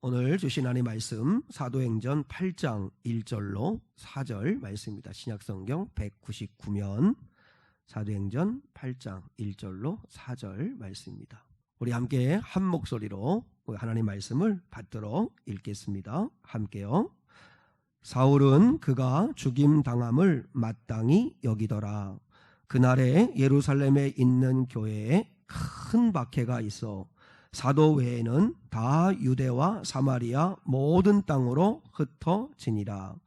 오늘 주신 하나님의 말씀 사도행전 8장 1절로 4절 말씀입니다. 신약성경 199면 사도행전 8장 1절로 4절 말씀입니다. 우리 함께 한 목소리로 하나님 말씀을 받들어 읽겠습니다. 함께요. 사울은 그가 죽임당함을 마땅히 여기더라. 그날에 예루살렘에 있는 교회에 큰 박해가 있어 사도 외에는 다 유대와 사마리아 모든 땅으로 흩어지니라.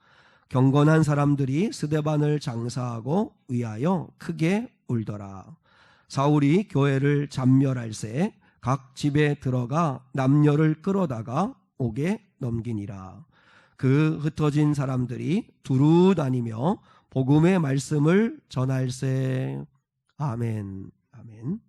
경건한 사람들이 스데반을 장사하고 위하여 크게 울더라. 사울이 교회를 잡멸할새 각 집에 들어가 남녀를 끌어다가 옥에 넘기니라. 그 흩어진 사람들이 두루 다니며 복음의 말씀을 전할새. 아멘. 아멘.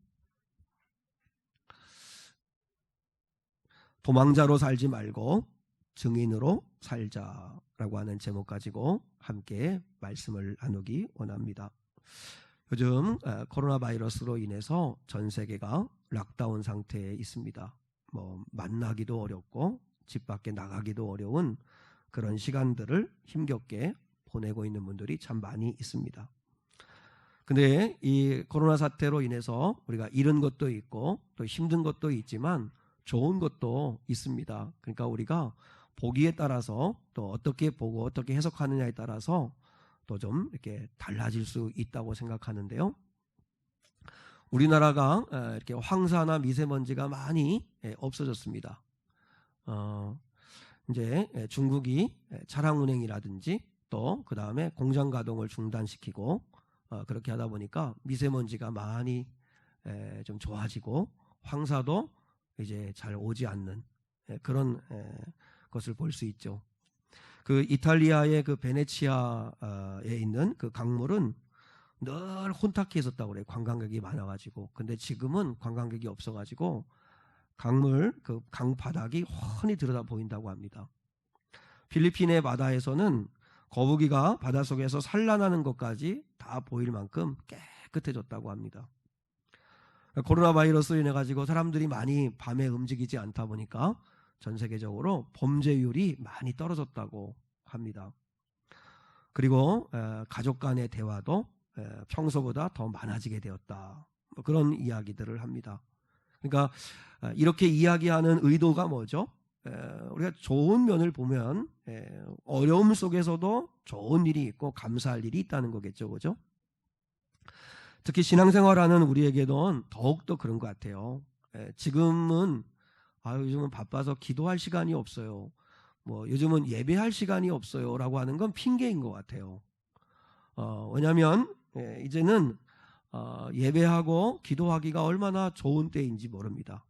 도망자로 살지 말고 증인으로 살자라고 하는 제목 가지고 함께 말씀을 나누기 원합니다. 요즘 코로나 바이러스로 인해서 전 세계가 락다운 상태에 있습니다. 만나기도 어렵고 집 밖에 나가기도 어려운 그런 시간들을 힘겹게 보내고 있는 분들이 참 많이 있습니다. 근데 이 코로나 사태로 인해서 우리가 잃은 것도 있고 또 힘든 것도 있지만 좋은 것도 있습니다. 그러니까 우리가 보기에 따라서 또 어떻게 보고 어떻게 해석하느냐에 따라서 또 좀 이렇게 달라질 수 있다고 생각하는데요. 우리나라가 이렇게 황사나 미세먼지가 많이 없어졌습니다. 이제 중국이 차량 운행이라든지 또 그 다음에 공장 가동을 중단시키고 그렇게 하다 보니까 미세먼지가 많이 좀 좋아지고 황사도 이제 잘 오지 않는 그런 것을 볼 수 있죠. 그 이탈리아의 그 베네치아에 있는 그 강물은 늘 혼탁해 있었다고 그래요. 관광객이 많아가지고. 근데 지금은 관광객이 없어가지고 강물 그 강 바닥이 훤히 들여다 보인다고 합니다. 필리핀의 바다에서는 거북이가 바닷속에서 산란하는 것까지 다 보일 만큼 깨끗해졌다고 합니다. 코로나 바이러스로 인해 가지고 사람들이 많이 밤에 움직이지 않다 보니까 전 세계적으로 범죄율이 많이 떨어졌다고 합니다. 그리고 가족 간의 대화도 평소보다 더 많아지게 되었다. 그런 이야기들을 합니다. 그러니까 이렇게 이야기하는 의도가 뭐죠? 우리가 좋은 면을 보면 어려움 속에서도 좋은 일이 있고 감사할 일이 있다는 거겠죠, 그죠? 특히 신앙생활하는 우리에게는 더욱더 그런 것 같아요. 지금은 요즘은 바빠서 기도할 시간이 없어요. 요즘은 예배할 시간이 없어요 라고 하는 건 핑계인 것 같아요. 왜냐하면 이제는 예배하고 기도하기가 얼마나 좋은 때인지 모릅니다.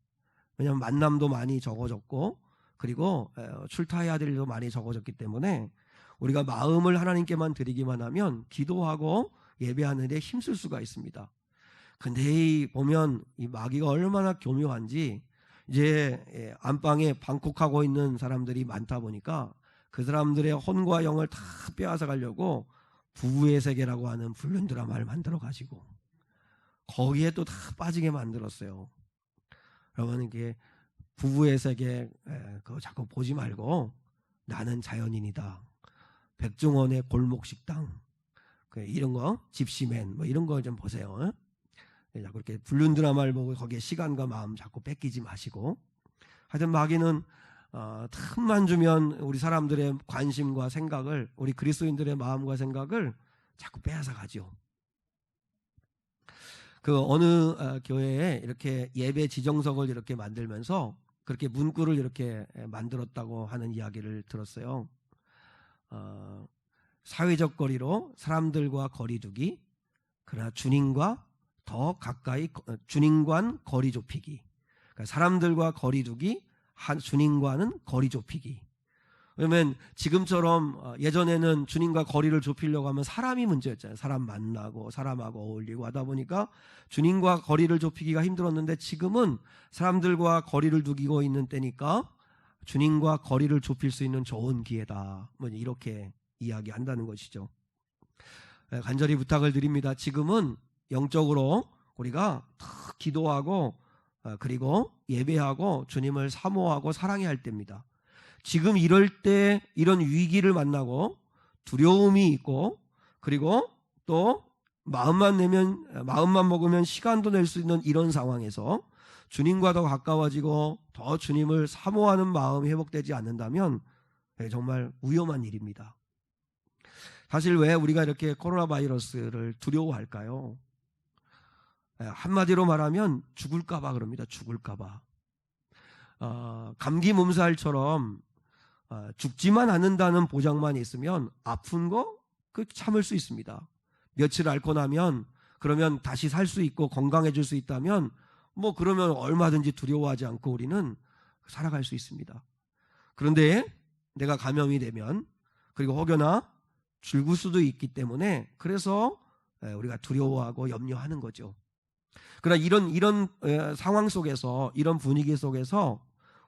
왜냐하면 만남도 많이 적어졌고 그리고 출타해야 될 일도 많이 적어졌기 때문에 우리가 마음을 하나님께만 드리기만 하면 기도하고 예배하는 데 힘쓸 수가 있습니다. 근데 보면 이 마귀가 얼마나 교묘한지 이제 안방에 방콕하고 있는 사람들이 많다 보니까 그 사람들의 혼과 영을 다 빼앗아 가려고 부부의 세계라고 하는 불륜 드라마를 만들어 가지고 거기에 또 다 빠지게 만들었어요. 여러분 이게 부부의 세계 그거 자꾸 보지 말고 나는 자연인이다. 백종원의 골목식당 이런 거 집시맨 이런 거 좀 보세요. 자꾸 이렇게 불륜 드라마를 보고 거기에 시간과 마음 자꾸 뺏기지 마시고 하여튼 마귀는 틈만 주면 우리 사람들의 관심과 생각을 우리 그리스도인들의 마음과 생각을 자꾸 빼앗아 가죠. 그 어느 교회에 이렇게 예배 지정석을 이렇게 만들면서 그렇게 문구를 이렇게 만들었다고 하는 이야기를 들었어요. 사회적 거리로 사람들과 거리 두기, 그러나 주님과 더 가까이 주님과는 거리 좁히기. 그러니까 사람들과 거리 두기, 주님과는 거리 좁히기. 왜냐면 지금처럼 예전에는 주님과 거리를 좁히려고 하면 사람이 문제였잖아요. 사람 만나고 사람하고 어울리고 하다 보니까 주님과 거리를 좁히기가 힘들었는데 지금은 사람들과 거리를 두고 있는 때니까 주님과 거리를 좁힐 수 있는 좋은 기회다. 이렇게 이야기한다는 것이죠. 간절히 부탁을 드립니다. 지금은 영적으로 우리가 기도하고 그리고 예배하고 주님을 사모하고 사랑해야 할 때입니다. 지금 이럴 때 이런 위기를 만나고 두려움이 있고, 그리고 또 마음만 먹으면 시간도 낼 수 있는 이런 상황에서 주님과 더 가까워지고 더 주님을 사모하는 마음이 회복되지 않는다면 정말 위험한 일입니다. 사실 왜 우리가 이렇게 코로나 바이러스를 두려워할까요? 한마디로 말하면 죽을까봐 그럽니다. 죽을까봐. 감기 몸살처럼 죽지만 않는다는 보장만 있으면 아픈 거 참을 수 있습니다. 며칠 앓고 나면 그러면 다시 살 수 있고 건강해질 수 있다면 그러면 얼마든지 두려워하지 않고 우리는 살아갈 수 있습니다. 그런데 내가 감염이 되면, 그리고 혹여나 죽을 수도 있기 때문에 그래서 우리가 두려워하고 염려하는 거죠. 그러나 이런 상황 속에서, 이런 분위기 속에서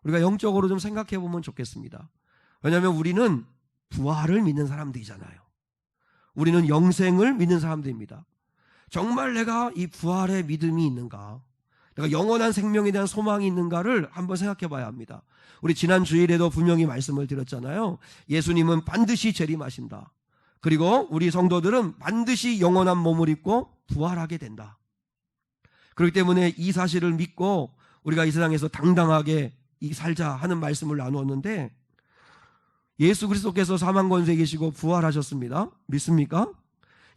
우리가 영적으로 좀 생각해 보면 좋겠습니다. 왜냐하면 우리는 부활을 믿는 사람들이잖아요. 우리는 영생을 믿는 사람들입니다. 정말 내가 이 부활의 믿음이 있는가, 내가 영원한 생명에 대한 소망이 있는가를 한번 생각해 봐야 합니다. 우리 지난 주일에도 분명히 말씀을 드렸잖아요. 예수님은 반드시 재림하신다. 그리고 우리 성도들은 반드시 영원한 몸을 입고 부활하게 된다. 그렇기 때문에 이 사실을 믿고 우리가 이 세상에서 당당하게 살자 하는 말씀을 나누었는데, 예수 그리스도께서 사망 권세에 계시고 부활하셨습니다. 믿습니까?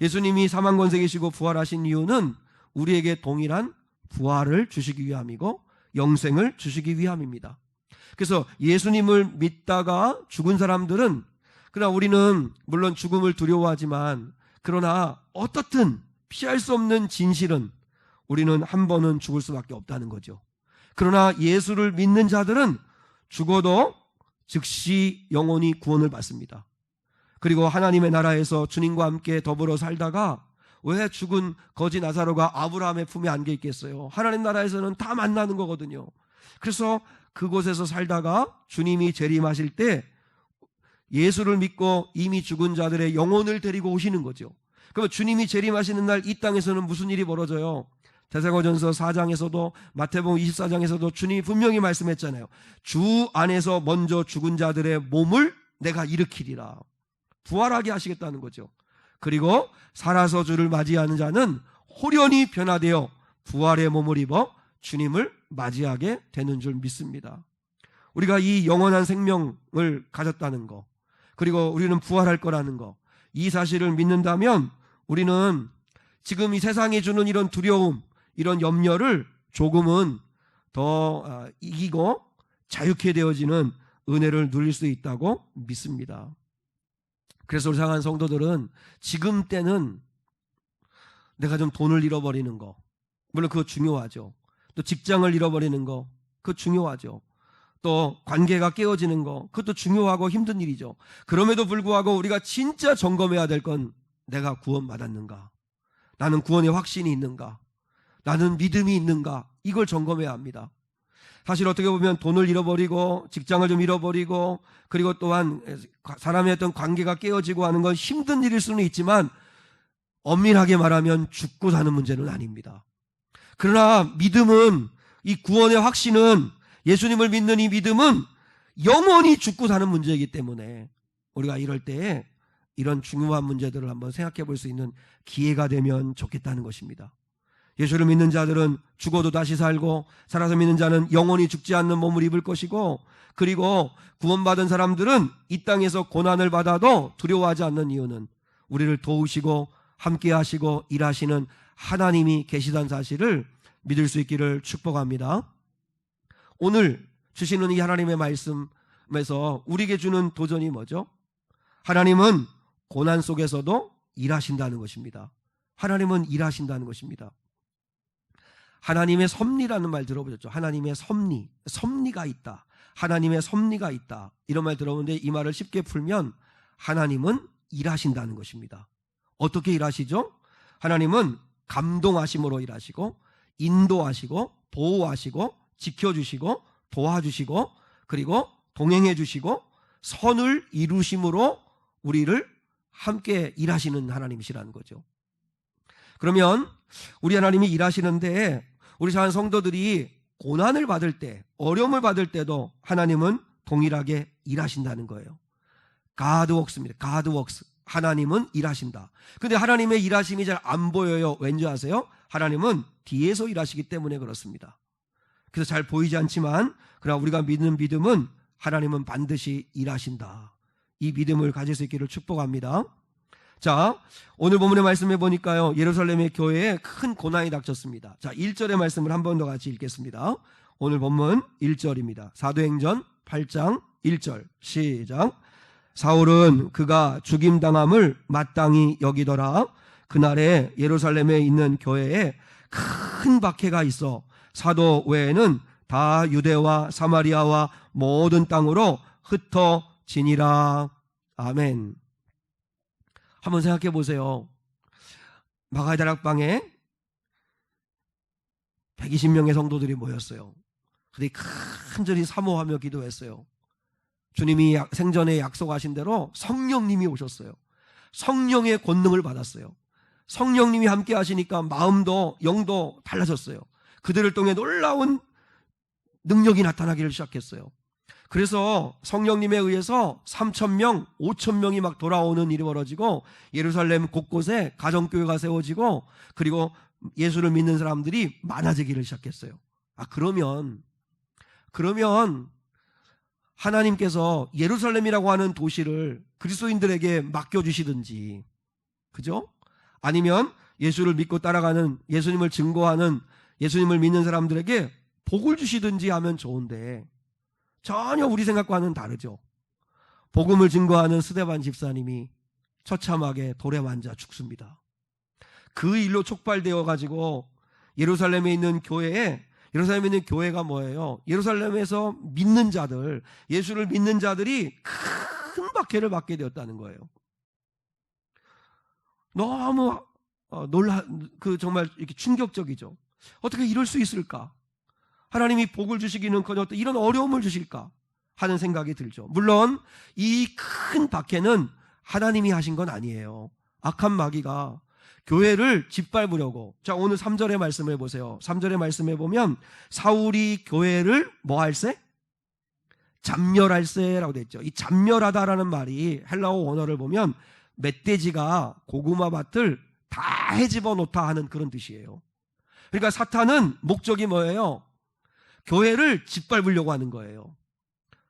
예수님이 사망 권세에 계시고 부활하신 이유는 우리에게 동일한 부활을 주시기 위함이고 영생을 주시기 위함입니다. 그래서 예수님을 믿다가 죽은 사람들은, 그러나 우리는 물론 죽음을 두려워하지만, 그러나 어떻든 피할 수 없는 진실은 우리는 한 번은 죽을 수밖에 없다는 거죠. 그러나 예수를 믿는 자들은 죽어도 즉시 영원히 구원을 받습니다. 그리고 하나님의 나라에서 주님과 함께 더불어 살다가, 왜 죽은 거지 나사로가 아브라함의 품에 안겨 있겠어요? 하나님 나라에서는 다 만나는 거거든요. 그래서 그곳에서 살다가 주님이 재림하실 때 예수를 믿고 이미 죽은 자들의 영혼을 데리고 오시는 거죠. 그러면 주님이 재림하시는 날 이 땅에서는 무슨 일이 벌어져요? 데살로니가전서 4장에서도 마태복음 24장에서도 주님이 분명히 말씀했잖아요. 주 안에서 먼저 죽은 자들의 몸을 내가 일으키리라. 부활하게 하시겠다는 거죠. 그리고 살아서 주를 맞이하는 자는 호련히 변화되어 부활의 몸을 입어 주님을 맞이하게 되는 줄 믿습니다. 우리가 이 영원한 생명을 가졌다는 거, 그리고 우리는 부활할 거라는 거, 이 사실을 믿는다면 우리는 지금 이 세상이 주는 이런 두려움, 이런 염려를 조금은 더 이기고 자유케 되어지는 은혜를 누릴 수 있다고 믿습니다. 그래서 우리 사랑하는 성도들은 지금 때는 내가 좀 돈을 잃어버리는 거, 물론 그거 중요하죠. 또 직장을 잃어버리는 거, 그거 중요하죠. 또 관계가 깨어지는 거, 그것도 중요하고 힘든 일이죠. 그럼에도 불구하고 우리가 진짜 점검해야 될 건, 내가 구원받았는가? 나는 구원의 확신이 있는가? 나는 믿음이 있는가? 이걸 점검해야 합니다. 사실 어떻게 보면 돈을 잃어버리고 직장을 좀 잃어버리고, 그리고 또한 사람의 어떤 관계가 깨어지고 하는 건 힘든 일일 수는 있지만, 엄밀하게 말하면 죽고 사는 문제는 아닙니다. 그러나 믿음은, 이 구원의 확신은, 예수님을 믿는 이 믿음은 영원히 죽고 사는 문제이기 때문에 우리가 이럴 때에 이런 중요한 문제들을 한번 생각해 볼 수 있는 기회가 되면 좋겠다는 것입니다. 예수를 믿는 자들은 죽어도 다시 살고, 살아서 믿는 자는 영원히 죽지 않는 몸을 입을 것이고, 그리고 구원받은 사람들은 이 땅에서 고난을 받아도 두려워하지 않는 이유는 우리를 도우시고 함께 하시고 일하시는 하나님이 계시다는 사실을 믿을 수 있기를 축복합니다. 오늘 주시는 이 하나님의 말씀에서 우리에게 주는 도전이 뭐죠? 하나님은 고난 속에서도 일하신다는 것입니다. 하나님은 일하신다는 것입니다. 하나님의 섭리라는 말 들어보셨죠? 하나님의 섭리가 있다. 하나님의 섭리가 있다. 이런 말 들어보는데, 이 말을 쉽게 풀면 하나님은 일하신다는 것입니다. 어떻게 일하시죠? 하나님은 감동하심으로 일하시고, 인도하시고, 보호하시고, 지켜주시고, 도와주시고, 그리고 동행해 주시고, 선을 이루심으로 우리를 함께 일하시는 하나님이시라는 거죠. 그러면 우리 하나님이 일하시는데, 우리 사는 성도들이 고난을 받을 때, 어려움을 받을 때도 하나님은 동일하게 일하신다는 거예요. God works입니다. God works. 하나님은 일하신다. 근데 하나님의 일하심이 잘 안 보여요. 왠지 아세요? 하나님은 뒤에서 일하시기 때문에 그렇습니다. 그래서 잘 보이지 않지만 그러나 우리가 믿는 믿음은 하나님은 반드시 일하신다. 이 믿음을 가질 수 있기를 축복합니다. 자, 오늘 본문의 말씀해 보니까요, 예루살렘의 교회에 큰 고난이 닥쳤습니다. 자, 1절의 말씀을 한 번 더 같이 읽겠습니다. 오늘 본문 1절입니다. 사도행전 8장 1절 시작. 사울은 그가 죽임당함을 마땅히 여기더라. 그날에 예루살렘에 있는 교회에 큰 박해가 있어 사도 외에는 다 유대와 사마리아와 모든 땅으로 흩어지니라. 아멘. 한번 생각해 보세요. 마가의 다락방에 120명의 성도들이 모였어요. 그들이 간절히 사모하며 기도했어요. 주님이 생전에 약속하신 대로 성령님이 오셨어요. 성령의 권능을 받았어요. 성령님이 함께 하시니까 마음도 영도 달라졌어요. 그들을 통해 놀라운 능력이 나타나기를 시작했어요. 그래서 성령님에 의해서 3,000명, 5,000명이 막 돌아오는 일이 벌어지고 예루살렘 곳곳에 가정교회가 세워지고 그리고 예수를 믿는 사람들이 많아지기를 시작했어요. 그러면 하나님께서 예루살렘이라고 하는 도시를 그리스도인들에게 맡겨주시든지, 그죠? 아니면 예수를 믿고 따라가는, 예수님을 증거하는, 예수님을 믿는 사람들에게 복을 주시든지 하면 좋은데 전혀 우리 생각과는 다르죠. 복음을 증거하는 스데반 집사님이 처참하게 돌에 만자 죽습니다. 그 일로 촉발되어 가지고 예루살렘에 있는 교회가 뭐예요? 예루살렘에서 믿는 자들, 예수를 믿는 자들이 큰 박해를 받게 되었다는 거예요. 너무 정말 이렇게 충격적이죠. 어떻게 이럴 수 있을까? 하나님이 복을 주시기는커녕 이런 어려움을 주실까 하는 생각이 들죠. 물론 이 큰 박해는 하나님이 하신 건 아니에요. 악한 마귀가 교회를 짓밟으려고. 자, 오늘 3절의 말씀을 보세요. 3절의 말씀에 보면 사울이 교회를 뭐 할세? 잠멸할세라고 되어 있죠. 이 잠멸하다라는 말이 헬라어 원어를 보면 멧돼지가 고구마 밭을 다 헤집어 놓다 하는 그런 뜻이에요. 그러니까 사탄은 목적이 뭐예요? 교회를 짓밟으려고 하는 거예요.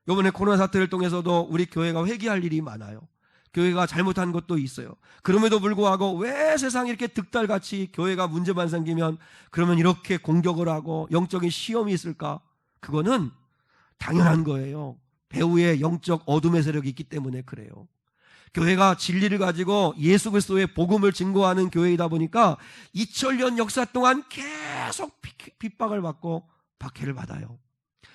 이번에 코로나 사태를 통해서도 우리 교회가 회개할 일이 많아요. 교회가 잘못한 것도 있어요. 그럼에도 불구하고 왜 세상에 이렇게 득달같이 교회가 문제만 생기면 그러면 이렇게 공격을 하고 영적인 시험이 있을까? 그거는 당연한 거예요. 배후에 영적 어둠의 세력이 있기 때문에 그래요. 교회가 진리를 가지고 예수 그리스도의 복음을 증거하는 교회이다 보니까 2000년 역사 동안 계속 핍박을 받고 박해를 받아요.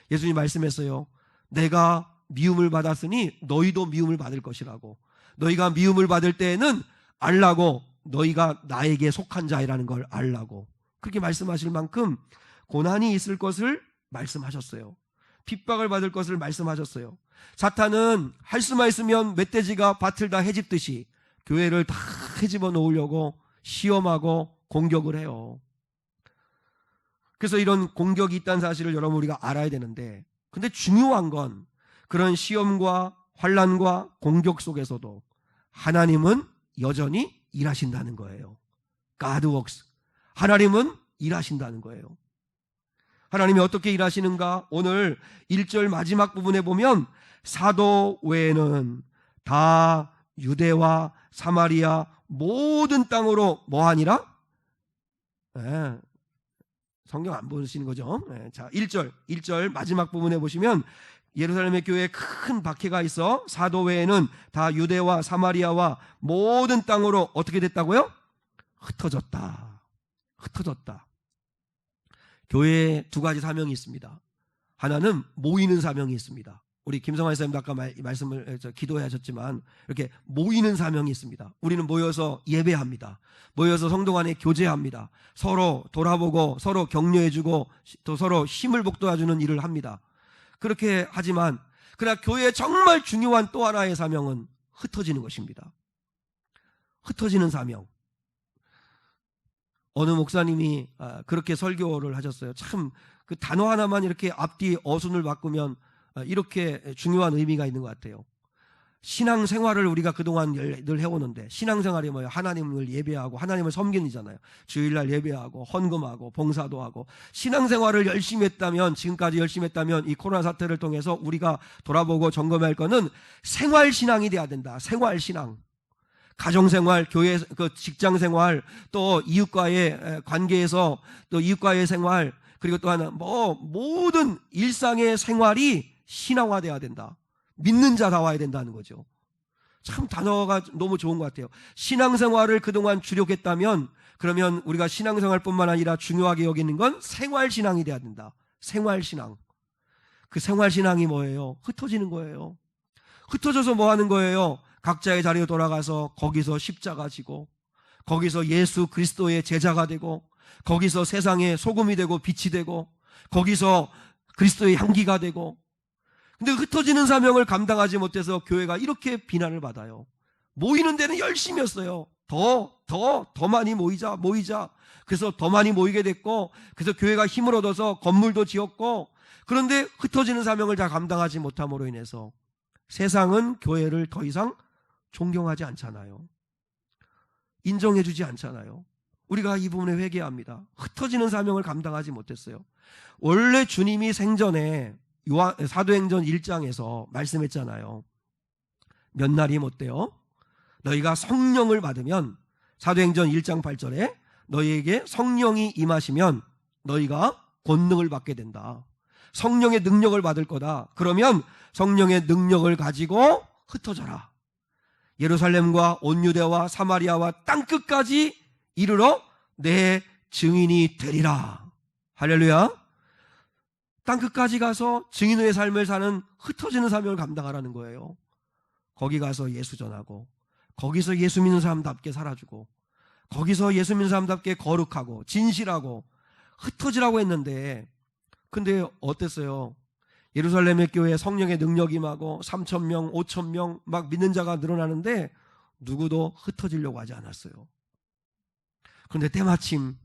예수님이 말씀했어요. 내가 미움을 받았으니 너희도 미움을 받을 것이라고. 너희가 미움을 받을 때에는 알라고, 너희가 나에게 속한 자이라는 걸 알라고. 그렇게 말씀하실 만큼 고난이 있을 것을 말씀하셨어요. 핍박을 받을 것을 말씀하셨어요. 사탄은 할 수만 있으면 멧돼지가 밭을 다 헤집듯이 교회를 다 헤집어 놓으려고 시험하고 공격을 해요. 그래서 이런 공격이 있다는 사실을 여러분 우리가 알아야 되는데, 근데 중요한 건 그런 시험과 환난과 공격 속에서도 하나님은 여전히 일하신다는 거예요. God works. 하나님은 일하신다는 거예요. 하나님이 어떻게 일하시는가? 오늘 1절 마지막 부분에 보면 사도 외에는 다 유대와 사마리아 모든 땅으로 뭐하니라? 네, 성경 안 보시는 거죠? 네, 자, 1절 마지막 부분에 보시면 예루살렘의 교회에 큰 박해가 있어 사도 외에는 다 유대와 사마리아와 모든 땅으로 어떻게 됐다고요? 흩어졌다. 교회에 두 가지 사명이 있습니다. 하나는 모이는 사명이 있습니다. 우리 김성환 선생님도 아까 말씀을 기도해 하셨지만 이렇게 모이는 사명이 있습니다. 우리는 모여서 예배합니다. 모여서 성도 간에 교제합니다. 서로 돌아보고 서로 격려해주고 또 서로 힘을 북돋아주는 일을 합니다. 그렇게 하지만 그러나 교회의 정말 중요한 또 하나의 사명은 흩어지는 것입니다. 흩어지는 사명. 어느 목사님이 그렇게 설교를 하셨어요. 참 그 단어 하나만 이렇게 앞뒤 어순을 바꾸면 이렇게 중요한 의미가 있는 것 같아요. 신앙생활을 우리가 그동안 늘 해오는데, 신앙생활이 뭐예요? 하나님을 예배하고 하나님을 섬기는 이잖아요. 주일날 예배하고 헌금하고 봉사도 하고. 신앙생활을 열심히 했다면, 지금까지 열심히 했다면 이 코로나 사태를 통해서 우리가 돌아보고 점검할 거는 생활신앙이 돼야 된다. 생활신앙. 가정생활, 교회, 직장생활, 또 이웃과의 관계에서 또 이웃과의 생활, 그리고 또 하나 모든 일상의 생활이 신앙화돼야 된다. 믿는 자 나와야 된다는 거죠. 참 단어가 너무 좋은 것 같아요. 신앙생활을 그동안 주력했다면, 그러면 우리가 신앙생활뿐만 아니라 중요하게 여기는 건 생활신앙이 돼야 된다. 생활신앙. 그 생활신앙이 뭐예요? 흩어지는 거예요. 흩어져서 뭐 하는 거예요? 각자의 자리로 돌아가서 거기서 십자가 지고, 거기서 예수 그리스도의 제자가 되고, 거기서 세상의 소금이 되고 빛이 되고, 거기서 그리스도의 향기가 되고. 근데 흩어지는 사명을 감당하지 못해서 교회가 이렇게 비난을 받아요. 모이는 데는 열심히 했어요. 더 많이 모이자. 그래서 더 많이 모이게 됐고, 그래서 교회가 힘을 얻어서 건물도 지었고, 그런데 흩어지는 사명을 다 감당하지 못함으로 인해서 세상은 교회를 더 이상 존경하지 않잖아요. 인정해주지 않잖아요. 우리가 이 부분에 회개합니다. 흩어지는 사명을 감당하지 못했어요. 원래 주님이 생전에 사도행전 1장에서 말씀했잖아요. 몇 날이 못돼요? 너희가 성령을 받으면, 사도행전 1장 8절에 너희에게 성령이 임하시면 너희가 권능을 받게 된다. 성령의 능력을 받을 거다. 그러면 성령의 능력을 가지고 흩어져라. 예루살렘과 온 유대와 사마리아와 땅끝까지 이르러 내 증인이 되리라. 할렐루야. 땅끝까지 가서 증인의 삶을 사는 흩어지는 사명을 감당하라는 거예요. 거기 가서 예수 전하고, 거기서 예수 믿는 사람답게 살아주고, 거기서 예수 믿는 사람답게 거룩하고 진실하고 흩어지라고 했는데, 근데 어땠어요? 예루살렘의 교회에 성령의 능력이 임하고 3,000명, 5,000명 막 믿는 자가 늘어나는데 누구도 흩어지려고 하지 않았어요. 그런데 때마침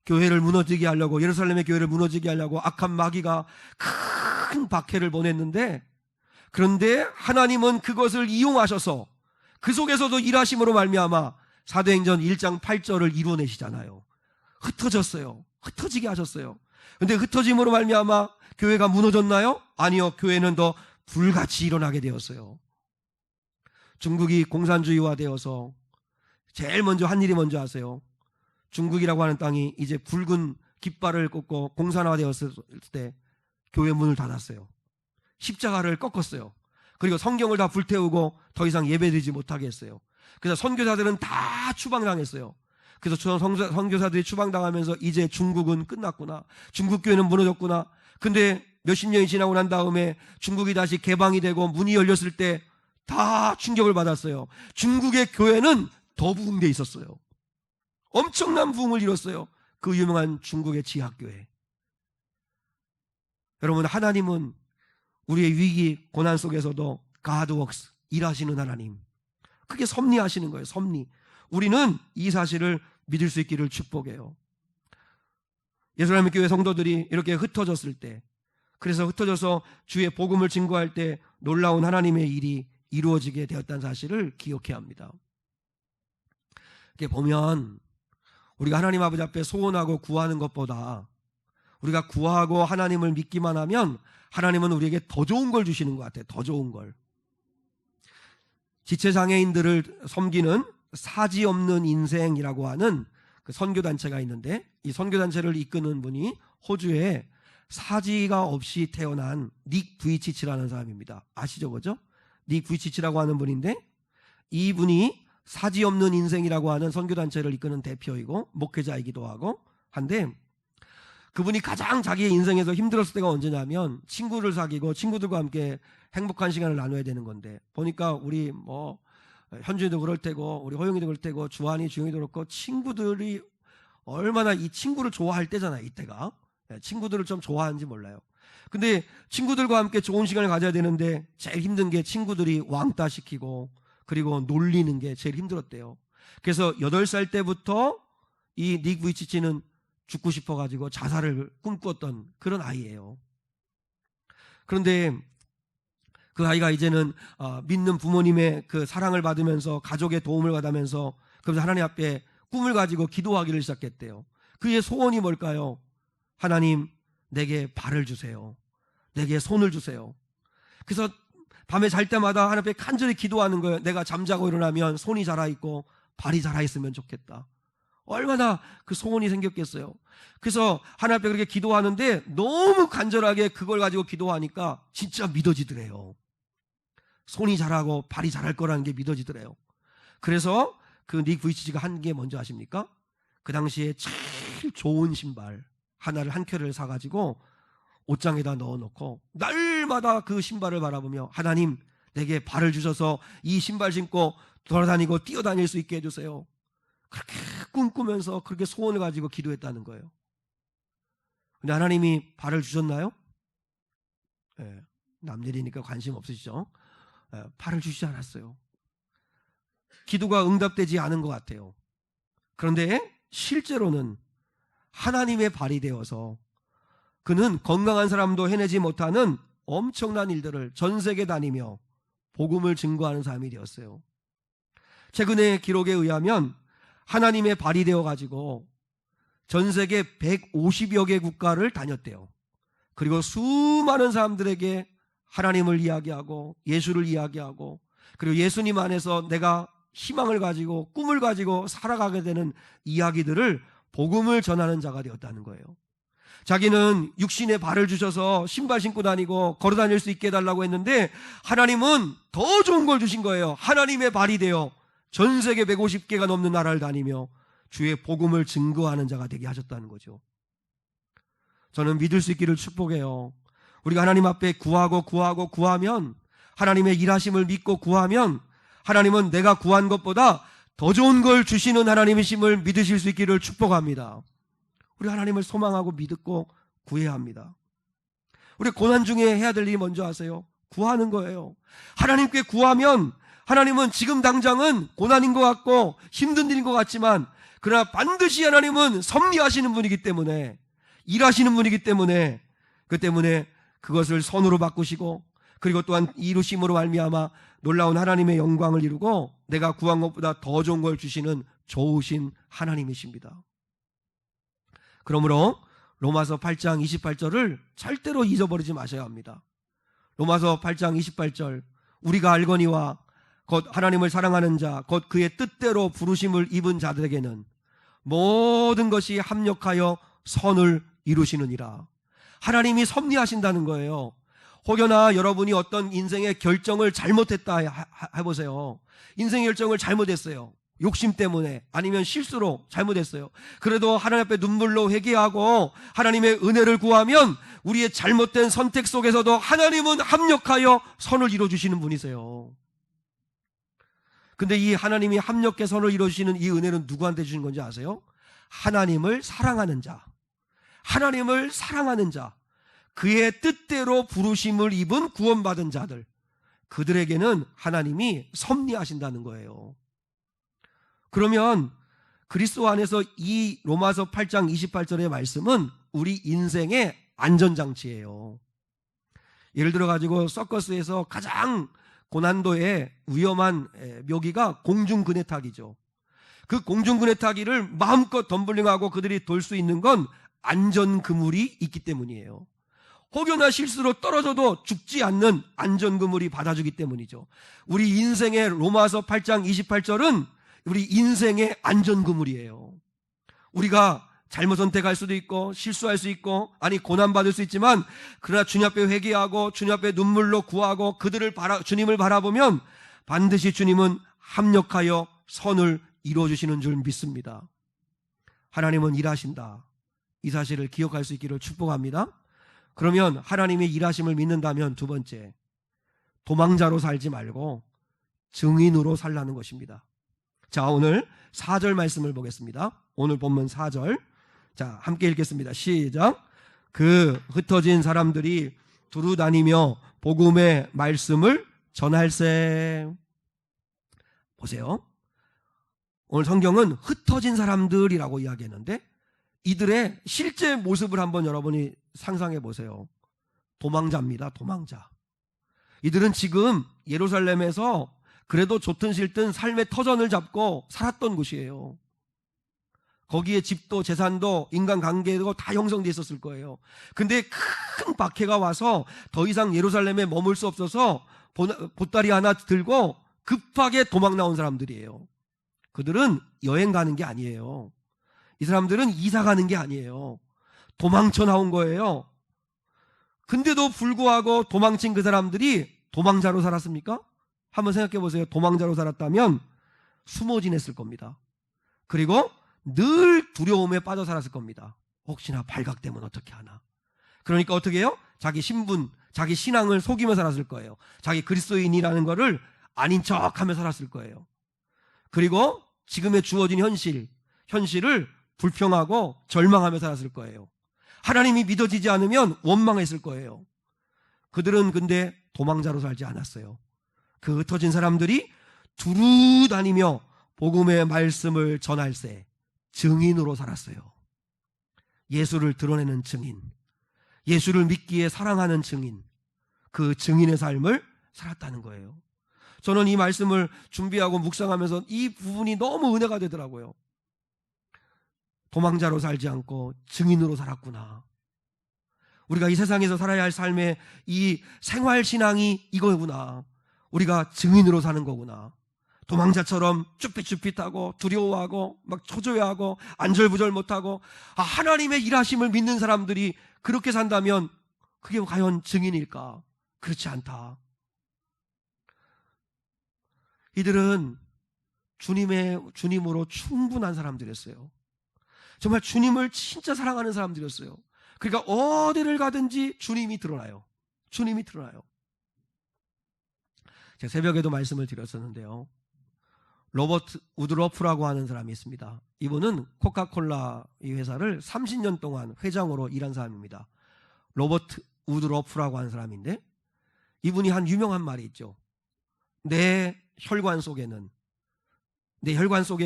교회를 무너지게 하려고, 예루살렘의 교회를 무너지게 하려고 악한 마귀가 큰 박해를 보냈는데, 그런데 하나님은 그것을 이용하셔서 그 속에서도 일하심으로 말미암아 사도행전 1장 8절을 이루어내시잖아요. 흩어졌어요. 흩어지게 하셨어요. 그런데 흩어짐으로 말미암아 교회가 무너졌나요? 아니요. 교회는 더 불같이 일어나게 되었어요. 중국이 공산주의화되어서 제일 먼저 한 일이 뭔지 아세요? 중국이라고 하는 땅이 이제 붉은 깃발을 꽂고 공산화되었을 때 교회 문을 닫았어요. 십자가를 꺾었어요. 그리고 성경을 다 불태우고 더 이상 예배드리지 못하게 했어요. 그래서 선교사들은 다 추방당했어요. 그래서 선교사들이 추방당하면서 이제 중국은 끝났구나, 중국 교회는 무너졌구나. 근데 몇십 년이 지나고 난 다음에 중국이 다시 개방이 되고 문이 열렸을 때 다 충격을 받았어요. 중국의 교회는 더 부흥되어 있었어요. 엄청난 부흥을 이뤘어요. 그 유명한 중국의 지하교회. 여러분, 하나님은 우리의 위기 고난 속에서도 God works, 일하시는 하나님. 그게 섭리하시는 거예요. 섭리. 우리는 이 사실을 믿을 수 있기를 축복해요. 예루살렘 교회 성도들이 이렇게 흩어졌을 때, 그래서 흩어져서 주의 복음을 증거할 때 놀라운 하나님의 일이 이루어지게 되었다는 사실을 기억해야 합니다. 이렇게 보면 우리가 하나님 아버지 앞에 소원하고 구하는 것보다 우리가 구하고 하나님을 믿기만 하면 하나님은 우리에게 더 좋은 걸 주시는 것 같아요. 더 좋은 걸. 지체장애인들을 섬기는 사지 없는 인생이라고 하는 그 선교단체가 있는데, 이 선교단체를 이끄는 분이 호주에 사지가 없이 태어난 닉 부이치치라는 사람입니다. 아시죠? 그죠? 닉 부이치치라고 하는 분인데, 이분이 사지 없는 인생이라고 하는 선교단체를 이끄는 대표이고 목회자이기도 하고 한데, 그분이 가장 자기의 인생에서 힘들었을 때가 언제냐면 친구를 사귀고 친구들과 함께 행복한 시간을 나눠야 되는 건데, 보니까 우리 현준이도 그럴 테고 우리 호영이도 그럴 테고 주한이, 주영이도 그렇고 친구들이 얼마나 이 친구를 좋아할 때잖아요. 이때가 친구들을 좀 좋아하는지 몰라요. 근데 친구들과 함께 좋은 시간을 가져야 되는데 제일 힘든 게 친구들이 왕따 시키고 그리고 놀리는 게 제일 힘들었대요. 그래서 8살 때부터 이 닉 부이치치는 죽고 싶어가지고 자살을 꿈꾸었던 그런 아이예요. 그런데 그 아이가 이제는 믿는 부모님의 그 사랑을 받으면서 가족의 도움을 받으면서 그래서 하나님 앞에 꿈을 가지고 기도하기를 시작했대요. 그의 소원이 뭘까요? 하나님, 내게 발을 주세요. 내게 손을 주세요. 그래서 밤에 잘 때마다 하나님 앞에 간절히 기도하는 거예요. 내가 잠자고 일어나면 손이 자라있고 발이 자라있으면 좋겠다. 얼마나 그 소원이 생겼겠어요. 그래서 하나님 앞에 그렇게 기도하는데 너무 간절하게 그걸 가지고 기도하니까 진짜 믿어지더래요. 손이 자라고 발이 자랄 거라는 게 믿어지더래요. 그래서 그 닉 부이치지가 한 게 뭔지 아십니까? 그 당시에 제일 좋은 신발 하나를 한 켤레를 사가지고 옷장에다 넣어놓고 날마다 그 신발을 바라보며 하나님, 내게 발을 주셔서 이 신발 신고 돌아다니고 뛰어다닐 수 있게 해주세요. 그렇게 꿈꾸면서 그렇게 소원을 가지고 기도했다는 거예요. 근데 하나님이 발을 주셨나요? 네, 남일이니까 관심 없으시죠? 네, 발을 주시지 않았어요. 기도가 응답되지 않은 것 같아요. 그런데 실제로는 하나님의 발이 되어서 그는 건강한 사람도 해내지 못하는 엄청난 일들을 전 세계 다니며 복음을 증거하는 사람이 되었어요. 최근의 기록에 의하면 하나님의 발이 되어가지고 전 세계 150여 개 국가를 다녔대요. 그리고 수많은 사람들에게 하나님을 이야기하고 예수를 이야기하고 그리고 예수님 안에서 내가 희망을 가지고 꿈을 가지고 살아가게 되는 이야기들을 복음을 전하는 자가 되었다는 거예요. 자기는 육신의 발을 주셔서 신발 신고 다니고 걸어 다닐 수 있게 해달라고 했는데 하나님은 더 좋은 걸 주신 거예요. 하나님의 발이 되어 전 세계 150개가 넘는 나라를 다니며 주의 복음을 증거하는 자가 되게 하셨다는 거죠. 저는 믿을 수 있기를 축복해요. 우리가 하나님 앞에 구하면 하나님의 일하심을 믿고 구하면 하나님은 내가 구한 것보다 더 좋은 걸 주시는 하나님이심을 믿으실 수 있기를 축복합니다. 우리 하나님을 소망하고 믿고 구해야 합니다. 우리 고난 중에 해야 될 일이 뭔지 아세요? 구하는 거예요. 하나님께 구하면 하나님은 지금 당장은 고난인 것 같고 힘든 일인 것 같지만 그러나 반드시 하나님은 섭리하시는 분이기 때문에 일하시는 분이기 때문에 그 때문에 그것을 선으로 바꾸시고 그리고 또한 이루심으로 말미암아 놀라운 하나님의 영광을 이루고 내가 구한 것보다 더 좋은 걸 주시는 좋으신 하나님이십니다. 그러므로 로마서 8장 28절을 절대로 잊어버리지 마셔야 합니다. 로마서 8장 28절 우리가 알거니와 곧 하나님을 사랑하는 자 곧 그의 뜻대로 부르심을 입은 자들에게는 모든 것이 합력하여 선을 이루시느니라. 하나님이 섭리하신다는 거예요. 혹여나 여러분이 어떤 인생의 결정을 잘못했다 해보세요. 인생의 결정을 잘못했어요. 욕심 때문에 아니면 실수로 잘못했어요. 그래도 하나님 앞에 눈물로 회개하고 하나님의 은혜를 구하면 우리의 잘못된 선택 속에서도 하나님은 합력하여 선을 이루어주시는 분이세요. 근데 이 하나님이 합력해 선을 이루어주시는 이 은혜는 누구한테 주신 건지 아세요? 하나님을 사랑하는 자, 하나님을 사랑하는 자, 그의 뜻대로 부르심을 입은 구원받은 자들, 그들에게는 하나님이 섭리하신다는 거예요. 그러면 그리스도 안에서 이 로마서 8장 28절의 말씀은 우리 인생의 안전장치예요. 예를 들어 가지고 서커스에서 가장 고난도의 위험한 묘기가 공중그네타기죠. 그 공중그네타기를 마음껏 덤블링하고 그들이 돌 수 있는 건 안전그물이 있기 때문이에요. 혹여나 실수로 떨어져도 죽지 않는 안전그물이 받아주기 때문이죠. 우리 인생의 로마서 8장 28절은 우리 인생의 안전그물이에요. 우리가 잘못 선택할 수도 있고 실수할 수 있고 아니 고난받을 수 있지만 그러나 주님 앞에 회개하고 주님 앞에 눈물로 구하고 주님을 바라보면 반드시 주님은 합력하여 선을 이루어주시는 줄 믿습니다. 하나님은 일하신다. 이 사실을 기억할 수 있기를 축복합니다. 그러면 하나님의 일하심을 믿는다면 두 번째, 도망자로 살지 말고 증인으로 살라는 것입니다. 자, 오늘 4절 말씀을 보겠습니다. 오늘 본문 4절. 자, 함께 읽겠습니다. 시작. 그 흩어진 사람들이 두루 다니며 복음의 말씀을 전할세. 보세요. 오늘 성경은 흩어진 사람들이라고 이야기했는데 이들의 실제 모습을 한번 여러분이 상상해 보세요. 도망자입니다. 도망자. 이들은 지금 예루살렘에서 그래도 좋든 싫든 삶의 터전을 잡고 살았던 곳이에요. 거기에 집도 재산도 인간관계도 다 형성되어 있었을 거예요. 근데 큰 박해가 와서 더 이상 예루살렘에 머물 수 없어서 보따리 하나 들고 급하게 도망 나온 사람들이에요. 그들은 여행 가는 게 아니에요. 이 사람들은 이사 가는 게 아니에요. 도망쳐 나온 거예요. 근데도 불구하고 도망친 그 사람들이 도망자로 살았습니까? 한번 생각해 보세요. 도망자로 살았다면 숨어 지냈을 겁니다. 그리고 늘 두려움에 빠져 살았을 겁니다. 혹시나 발각되면 어떻게 하나. 그러니까 어떻게 해요? 자기 신분, 자기 신앙을 속이며 살았을 거예요. 자기 그리스도인이라는 거를 아닌 척하며 살았을 거예요. 그리고 지금의 주어진 현실을 불평하고 절망하며 살았을 거예요. 하나님이 믿어지지 않으면 원망했을 거예요. 그들은 근데 도망자로 살지 않았어요. 그 흩어진 사람들이 두루 다니며 복음의 말씀을 전할세 증인으로 살았어요. 예수를 드러내는 증인, 예수를 믿기에 사랑하는 증인, 그 증인의 삶을 살았다는 거예요. 저는 이 말씀을 준비하고 묵상하면서 이 부분이 너무 은혜가 되더라고요. 도망자로 살지 않고 증인으로 살았구나. 우리가 이 세상에서 살아야 할 삶의 이 생활신앙이 이거구나. 우리가 증인으로 사는 거구나. 도망자처럼 쭈삣쭈삣하고 두려워하고 막 초조해하고 안절부절 못하고 하나님의 일하심을 믿는 사람들이 그렇게 산다면 그게 과연 증인일까? 그렇지 않다. 이들은 주님으로 충분한 사람들이었어요. 정말 주님을 진짜 사랑하는 사람들이었어요. 그러니까 어디를 가든지 주님이 드러나요. 주님이 드러나요. 제가 새벽에도 말씀을 드렸었는데요. 로버트 우드러프라고 하는 사람이 있습니다. 이분은 코카콜라 이 회사를 30년 동안 회장으로 일한 사람입니다. 로버트 우드러프라고 하는 사람인데 이분이 한 유명한 말이 있죠. 내 혈관 속에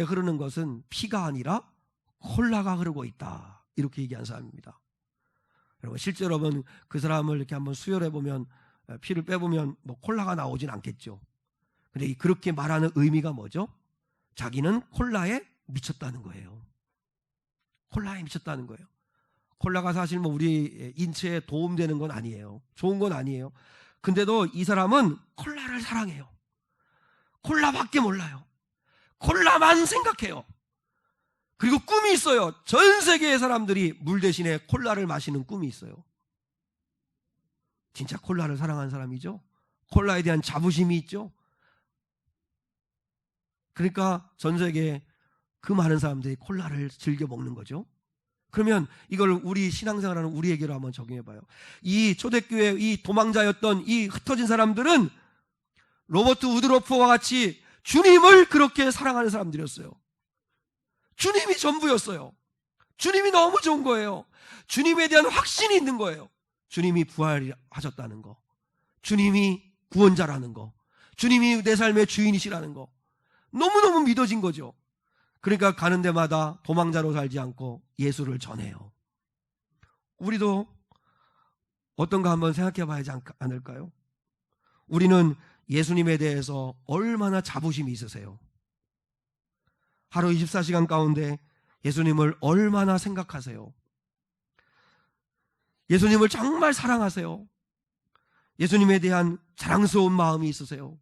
흐르는 것은 피가 아니라 콜라가 흐르고 있다. 이렇게 얘기한 사람입니다. 여러분 실제로 여러분 그 사람을 이렇게 한번 수혈해 보면 피를 빼보면 뭐 콜라가 나오진 않겠죠. 근데 그렇게 말하는 의미가 뭐죠? 자기는 콜라에 미쳤다는 거예요. 콜라에 미쳤다는 거예요. 콜라가 사실 뭐 우리 인체에 도움되는 건 아니에요. 좋은 건 아니에요. 근데도 이 사람은 콜라를 사랑해요. 콜라밖에 몰라요. 콜라만 생각해요. 그리고 꿈이 있어요. 전 세계의 사람들이 물 대신에 콜라를 마시는 꿈이 있어요. 진짜 콜라를 사랑하는 사람이죠. 콜라에 대한 자부심이 있죠. 그러니까 전 세계에 그 많은 사람들이 콜라를 즐겨 먹는 거죠. 그러면 이걸 우리 신앙생활하는 우리에게로 한번 적용해봐요. 이 초대교회 이 도망자였던 이 흩어진 사람들은 로버트 우드러프와 같이 주님을 그렇게 사랑하는 사람들이었어요. 주님이 전부였어요. 주님이 너무 좋은 거예요. 주님에 대한 확신이 있는 거예요. 주님이 부활하셨다는 거, 주님이 구원자라는 거, 주님이 내 삶의 주인이시라는 거 너무너무 믿어진 거죠. 그러니까 가는 데마다 도망자로 살지 않고 예수를 전해요. 우리도 어떤가 한번 생각해 봐야지 않을까요? 우리는 예수님에 대해서 얼마나 자부심이 있으세요? 하루 24시간 가운데 예수님을 얼마나 생각하세요? 예수님을 정말 사랑하세요? 예수님에 대한 자랑스러운 마음이 있으세요?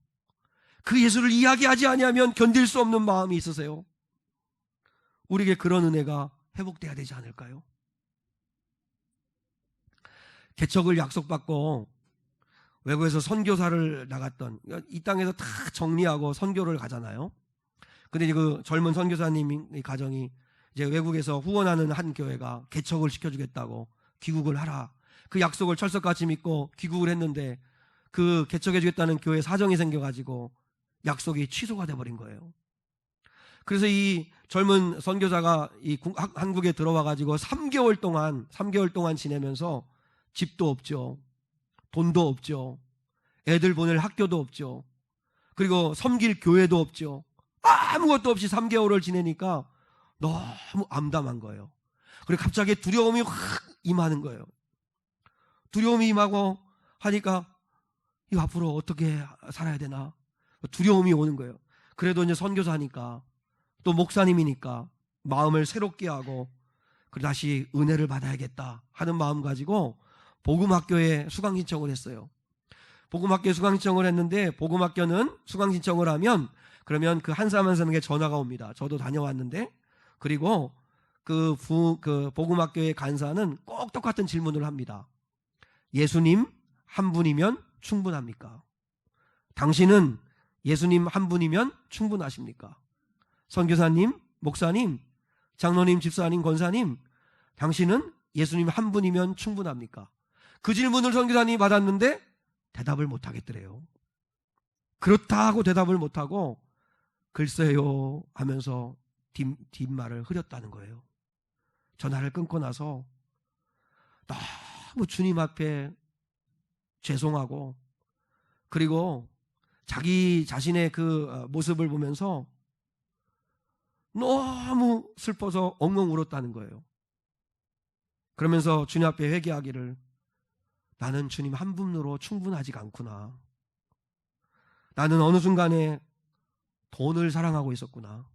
그 예수를 이야기하지 아니하면 견딜 수 없는 마음이 있으세요? 우리에게 그런 은혜가 회복돼야 되지 않을까요? 개척을 약속받고 외국에서 선교사를 나갔던, 이 땅에서 다 정리하고 선교를 가잖아요. 근데 그 젊은 선교사님의 가정이 이제 외국에서 후원하는 한 교회가 개척을 시켜주겠다고 귀국을 하라. 그 약속을 철석같이 믿고 귀국을 했는데 그 개척해주겠다는 교회 사정이 생겨가지고 약속이 취소가 돼버린 거예요. 그래서 이 젊은 선교사가 이 한국에 들어와가지고 3개월 동안 지내면서 집도 없죠. 돈도 없죠. 애들 보낼 학교도 없죠. 그리고 섬길 교회도 없죠. 아무것도 없이 3개월을 지내니까 너무 암담한 거예요. 그리고 갑자기 두려움이 확 임하는 거예요. 두려움이 임하고 하니까 이 앞으로 어떻게 살아야 되나 두려움이 오는 거예요. 그래도 이제 선교사니까 또 목사님이니까 마음을 새롭게 하고 다시 은혜를 받아야겠다 하는 마음 가지고 복음학교에 수강 신청을 했어요. 복음학교에 수강 신청을 했는데 복음학교는 수강 신청을 하면 그러면 그 한 사람 한 사람에게 전화가 옵니다. 저도 다녀왔는데 그리고 그 복음학교의 간사는 꼭 똑같은 질문을 합니다. 예수님 한 분이면 충분합니까? 당신은 예수님 한 분이면 충분하십니까? 선교사님, 목사님, 장로님, 집사님, 권사님, 당신은 예수님 한 분이면 충분합니까? 그 질문을 선교사님이 받았는데 대답을 못하겠더래요. 그렇다 하고 대답을 못하고 글쎄요 하면서 뒷말을 흐렸다는 거예요. 전화를 끊고 나서 너무 주님 앞에 죄송하고 그리고 자기 자신의 그 모습을 보면서 너무 슬퍼서 엉엉 울었다는 거예요. 그러면서 주님 앞에 회개하기를 나는 주님 한 분으로 충분하지가 않구나. 나는 어느 순간에 돈을 사랑하고 있었구나.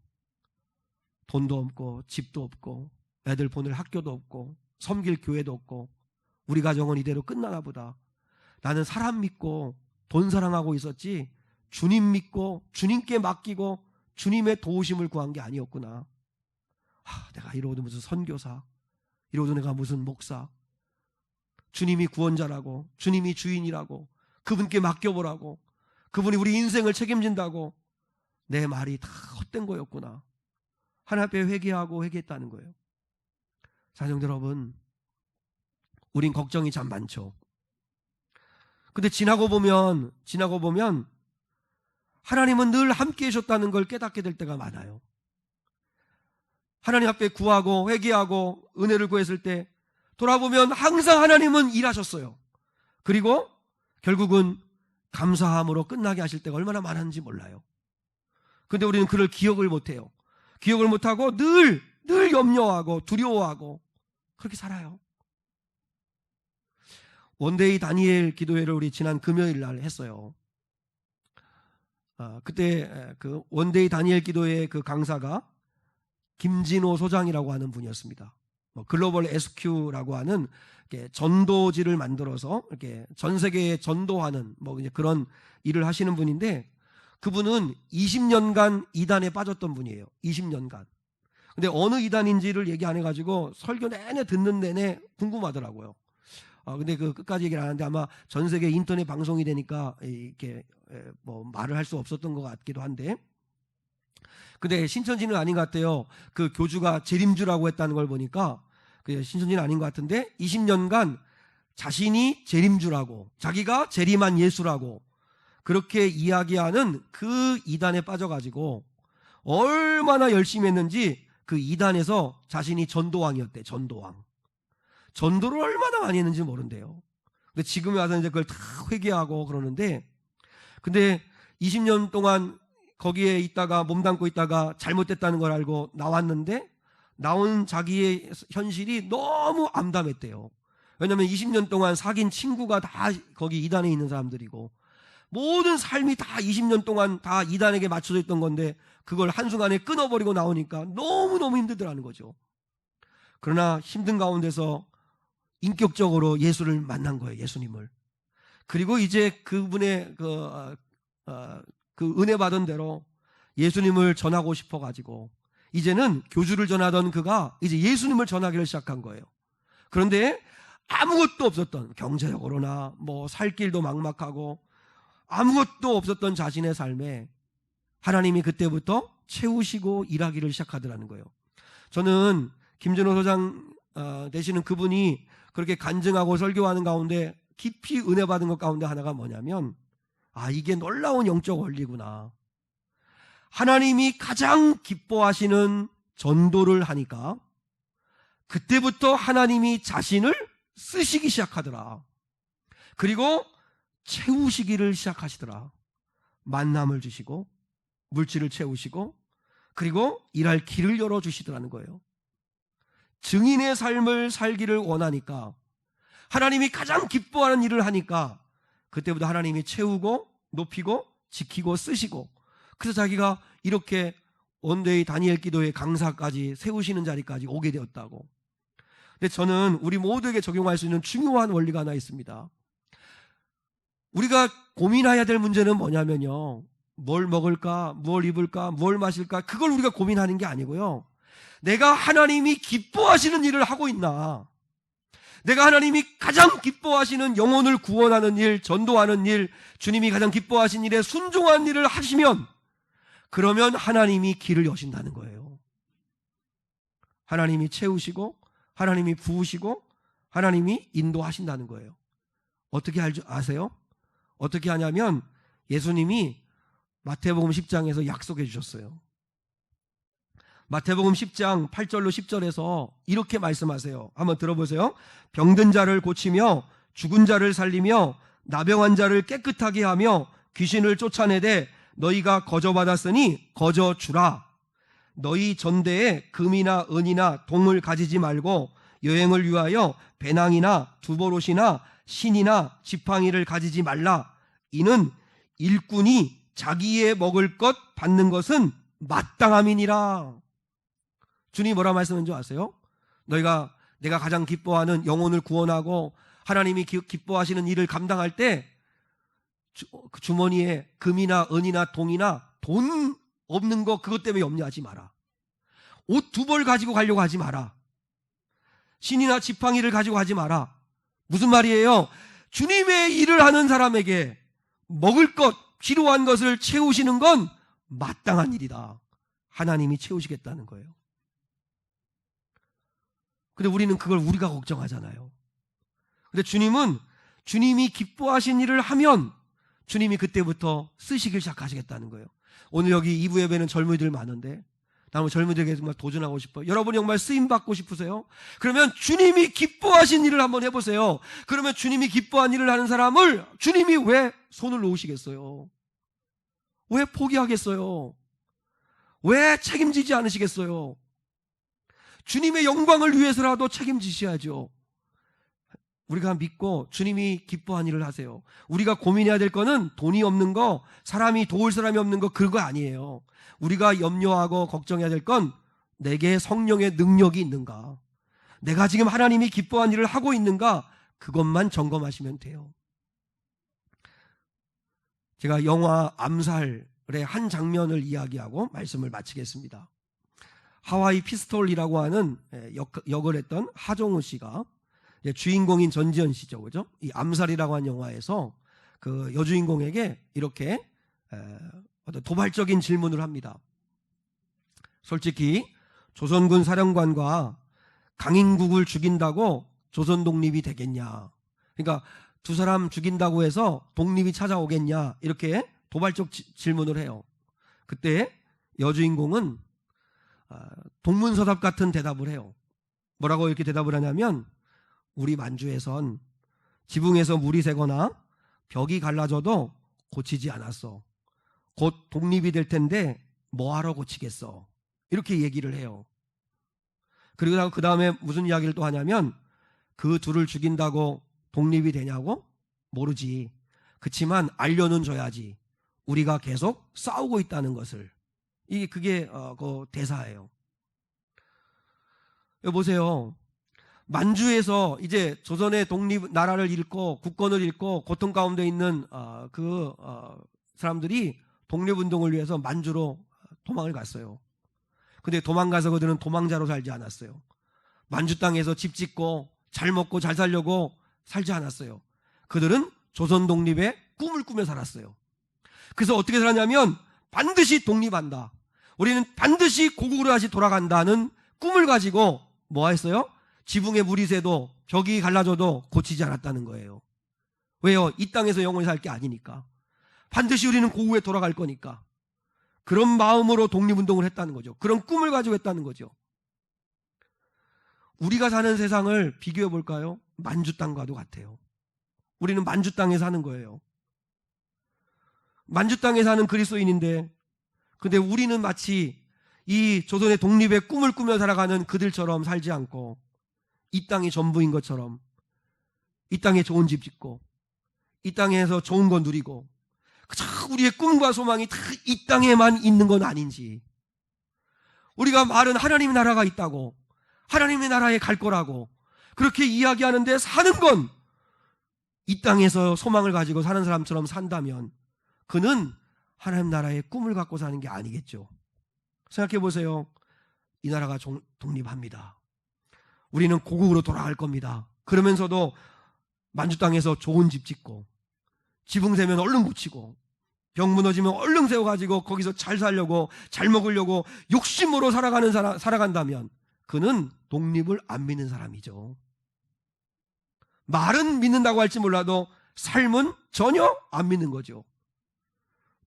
돈도 없고 집도 없고 애들 보낼 학교도 없고 섬길 교회도 없고 우리 가정은 이대로 끝나나 보다. 나는 사람 믿고 돈 사랑하고 있었지 주님 믿고 주님께 맡기고 주님의 도우심을 구한 게 아니었구나. 내가 이러고도 무슨 선교사, 이러고도 내가 무슨 목사, 주님이 구원자라고 주님이 주인이라고 그분께 맡겨보라고 그분이 우리 인생을 책임진다고 내 말이 다 헛된 거였구나. 하나님 앞에 회개하고 회개했다는 거예요. 사랑하는 여러분, 우린 걱정이 참 많죠. 근데 지나고 보면 하나님은 늘 함께 하셨다는 걸 깨닫게 될 때가 많아요. 하나님 앞에 구하고 회개하고 은혜를 구했을 때 돌아보면 항상 하나님은 일하셨어요. 그리고 결국은 감사함으로 끝나게 하실 때가 얼마나 많은지 몰라요. 근데 우리는 그를 기억을 못해요. 기억을 못하고 늘 염려하고 두려워하고 그렇게 살아요. 원데이 다니엘 기도회를 우리 지난 금요일 날 했어요. 그때 그 원데이 다니엘 기도회 그 강사가 김진호 소장이라고 하는 분이었습니다. 글로벌 SQ라고 하는 전도지를 만들어서 이렇게 전 세계에 전도하는 이제 그런 일을 하시는 분인데 그분은 20년간 이단에 빠졌던 분이에요. 20년간. 근데 어느 이단인지를 얘기 안 해가지고 설교 내내 듣는 내내 궁금하더라고요. 근데 그 끝까지 얘기를 안 하는데 아마 전 세계 인터넷 방송이 되니까 이렇게 말을 할 수 없었던 것 같기도 한데 근데 신천지는 아닌 것 같아요. 그 교주가 재림주라고 했다는 걸 보니까 신천지는 아닌 것 같은데 20년간 자신이 재림주라고 자기가 재림한 예수라고 그렇게 이야기하는 그 이단에 빠져가지고 얼마나 열심히 했는지 그 이단에서 자신이 전도왕이었대. 전도왕. 전도를 얼마나 많이 했는지 모른대요. 근데 지금에 와서 이제 그걸 다 회개하고 그러는데 근데 20년 동안 거기에 있다가 몸담고 있다가 잘못됐다는 걸 알고 나왔는데 나온 자기의 현실이 너무 암담했대요. 왜냐하면 20년 동안 사귄 친구가 다 거기 이단에 있는 사람들이고 모든 삶이 다 20년 동안 다 이단에게 맞춰져 있던 건데 그걸 한순간에 끊어버리고 나오니까 너무너무 힘들더라는 거죠. 그러나 힘든 가운데서 인격적으로 예수를 만난 거예요. 예수님을. 그리고 이제 그분의 그 은혜 받은 대로 예수님을 전하고 싶어가지고 이제는 교주를 전하던 그가 이제 예수님을 전하기를 시작한 거예요. 그런데 아무것도 없었던 경제적으로나 살 길도 막막하고 아무것도 없었던 자신의 삶에 하나님이 그때부터 채우시고 일하기를 시작하더라는 거예요. 저는 김진호 소장 되시는 그분이 그렇게 간증하고 설교하는 가운데 깊이 은혜 받은 것 가운데 하나가 뭐냐면 이게 놀라운 영적 원리구나. 하나님이 가장 기뻐하시는 전도를 하니까 그때부터 하나님이 자신을 쓰시기 시작하더라. 그리고 채우시기를 시작하시더라. 만남을 주시고 물질을 채우시고 그리고 일할 길을 열어주시더라는 거예요. 증인의 삶을 살기를 원하니까 하나님이 가장 기뻐하는 일을 하니까 그때부터 하나님이 채우고 높이고 지키고 쓰시고, 그래서 자기가 이렇게 원데이 다니엘 기도의 강사까지 세우시는 자리까지 오게 되었다고. 근데 저는 우리 모두에게 적용할 수 있는 중요한 원리가 하나 있습니다. 우리가 고민해야 될 문제는 뭐냐면요, 뭘 먹을까, 뭘 입을까, 뭘 마실까, 그걸 우리가 고민하는 게 아니고요, 내가 하나님이 기뻐하시는 일을 하고 있나, 내가 하나님이 가장 기뻐하시는 영혼을 구원하는 일, 전도하는 일, 주님이 가장 기뻐하신 일에 순종한 일을 하시면, 그러면 하나님이 길을 여신다는 거예요. 하나님이 채우시고 하나님이 부으시고 하나님이 인도하신다는 거예요. 어떻게 아세요? 어떻게 하냐면 예수님이 마태복음 10장에서 약속해 주셨어요. 마태복음 10장 8절로 10절에서 이렇게 말씀하세요. 한번 들어보세요. 병든 자를 고치며 죽은 자를 살리며 나병한 자를 깨끗하게 하며 귀신을 쫓아내되 너희가 거저받았으니 거저 주라. 너희 전대에 금이나 은이나 동을 가지지 말고 여행을 위하여 배낭이나 두보롯이나 신이나 지팡이를 가지지 말라. 이는 일꾼이 자기의 먹을 것 받는 것은 마땅함이니라. 주님이 뭐라 말씀하는 줄 아세요? 너희가 내가 가장 기뻐하는 영혼을 구원하고 하나님이 기뻐하시는 일을 감당할 때 주머니에 금이나 은이나 동이나 돈 없는 거 그것 때문에 염려하지 마라. 옷 2벌 가지고 가려고 하지 마라. 신이나 지팡이를 가지고 가지 마라. 무슨 말이에요? 주님의 일을 하는 사람에게 먹을 것, 필요한 것을 채우시는 건 마땅한 일이다. 하나님이 채우시겠다는 거예요. 근데 우리는 그걸 우리가 걱정하잖아요. 근데 주님은 주님이 기뻐하신 일을 하면 주님이 그때부터 쓰시길 시작하시겠다는 거예요. 오늘 여기 2부 예배는 젊은이들 많은데 나는 젊은이들에게 정말 도전하고 싶어요. 여러분이 정말 쓰임받고 싶으세요? 그러면 주님이 기뻐하신 일을 한번 해보세요. 그러면 주님이 기뻐한 일을 하는 사람을 주님이 왜 손을 놓으시겠어요? 왜 포기하겠어요? 왜 책임지지 않으시겠어요? 주님의 영광을 위해서라도 책임지셔야죠. 우리가 믿고 주님이 기뻐한 일을 하세요. 우리가 고민해야 될 거는 돈이 없는 거, 사람이 도울 사람이 없는 거, 그거 아니에요. 우리가 염려하고 걱정해야 될 건 내게 성령의 능력이 있는가, 내가 지금 하나님이 기뻐한 일을 하고 있는가, 그것만 점검하시면 돼요. 제가 영화 암살의 한 장면을 이야기하고 말씀을 마치겠습니다. 하와이 피스톨이라고 하는 역을 했던 하정우 씨가 주인공인 전지현 씨죠, 그죠? 이 암살이라고 하는 영화에서 그 여주인공에게 이렇게 어떤 도발적인 질문을 합니다. 솔직히 조선군 사령관과 강인국을 죽인다고 조선 독립이 되겠냐? 그러니까 두 사람 죽인다고 해서 독립이 찾아오겠냐? 이렇게 도발적 질문을 해요. 그때 여주인공은 동문서답 같은 대답을 해요. 뭐라고 이렇게 대답을 하냐면, 우리 만주에선 지붕에서 물이 새거나 벽이 갈라져도 고치지 않았어. 곧 독립이 될 텐데 뭐하러 고치겠어. 이렇게 얘기를 해요. 그리고 그 다음에 무슨 이야기를 또 하냐면, 그 둘을 죽인다고 독립이 되냐고? 모르지. 그치만 알려는 줘야지. 우리가 계속 싸우고 있다는 것을. 그게 그 대사예요. 여기 보세요. 만주에서 이제 조선의 독립 나라를 잃고 국권을 잃고 고통 가운데 있는 사람들이 독립운동을 위해서 만주로 도망을 갔어요. 근데 도망가서 그들은 도망자로 살지 않았어요. 만주 땅에서 집 짓고 잘 먹고 잘 살려고 살지 않았어요. 그들은 조선 독립의 꿈을 꾸며 살았어요. 그래서 어떻게 살았냐면, 반드시 독립한다, 우리는 반드시 고국으로 다시 돌아간다는 꿈을 가지고 뭐 했어요? 지붕에 물이 새도 벽이 갈라져도 고치지 않았다는 거예요. 왜요? 이 땅에서 영원히 살 게 아니니까. 반드시 우리는 고국에 돌아갈 거니까. 그런 마음으로 독립운동을 했다는 거죠. 그런 꿈을 가지고 했다는 거죠. 우리가 사는 세상을 비교해 볼까요? 만주 땅과도 같아요. 우리는 만주 땅에 사는 거예요. 만주 땅에 사는 그리스도인인데, 근데 우리는 마치 이 조선의 독립의 꿈을 꾸며 살아가는 그들처럼 살지 않고, 이 땅이 전부인 것처럼 이 땅에 좋은 집 짓고 이 땅에서 좋은 거 누리고 그저 우리의 꿈과 소망이 다 이 땅에만 있는 건 아닌지, 우리가 말은 하나님의 나라가 있다고, 하나님의 나라에 갈 거라고 그렇게 이야기하는데 사는 건 이 땅에서 소망을 가지고 사는 사람처럼 산다면 그는 하나님 나라의 꿈을 갖고 사는 게 아니겠죠. 생각해 보세요. 이 나라가 독립합니다. 우리는 고국으로 돌아갈 겁니다. 그러면서도 만주 땅에서 좋은 집 짓고, 지붕 세면 얼른 고치고, 병 무너지면 얼른 세워가지고 거기서 잘 살려고, 잘 먹으려고 욕심으로 살아간다면 그는 독립을 안 믿는 사람이죠. 말은 믿는다고 할지 몰라도 삶은 전혀 안 믿는 거죠.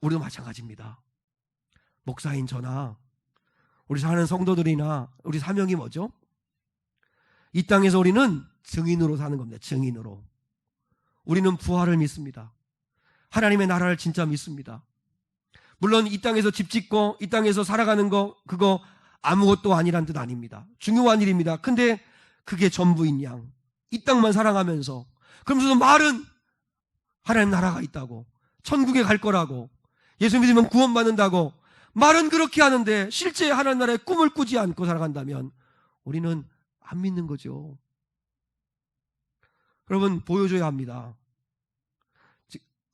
우리도 마찬가지입니다. 목사인 저나 우리 사는 성도들이나 우리 사명이 뭐죠? 이 땅에서 우리는 증인으로 사는 겁니다. 증인으로. 우리는 부활을 믿습니다. 하나님의 나라를 진짜 믿습니다. 물론 이 땅에서 집 짓고 이 땅에서 살아가는 거 그거 아무것도 아니란 뜻 아닙니다. 중요한 일입니다. 근데 그게 전부인 양 이 땅만 사랑하면서, 그러면서도 말은 하나님 나라가 있다고, 천국에 갈 거라고, 예수 믿으면 구원받는다고 말은 그렇게 하는데 실제 하나님 나라의 꿈을 꾸지 않고 살아간다면 우리는 안 믿는 거죠. 여러분, 보여줘야 합니다.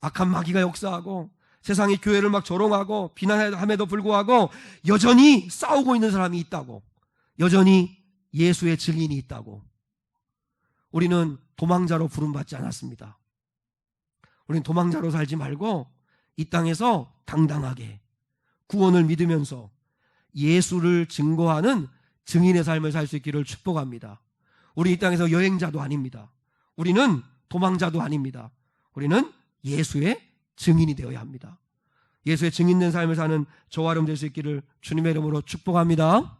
악한 마귀가 역사하고 세상의 교회를 막 조롱하고 비난함에도 불구하고 여전히 싸우고 있는 사람이 있다고, 여전히 예수의 증인이 있다고. 우리는 도망자로 부름받지 않았습니다. 우리는 도망자로 살지 말고 이 땅에서 당당하게 구원을 믿으면서 예수를 증거하는 증인의 삶을 살 수 있기를 축복합니다. 우리 이 땅에서 여행자도 아닙니다. 우리는 도망자도 아닙니다. 우리는 예수의 증인이 되어야 합니다. 예수의 증인된 삶을 사는 저와 여러분 될 수 있기를 주님의 이름으로 축복합니다.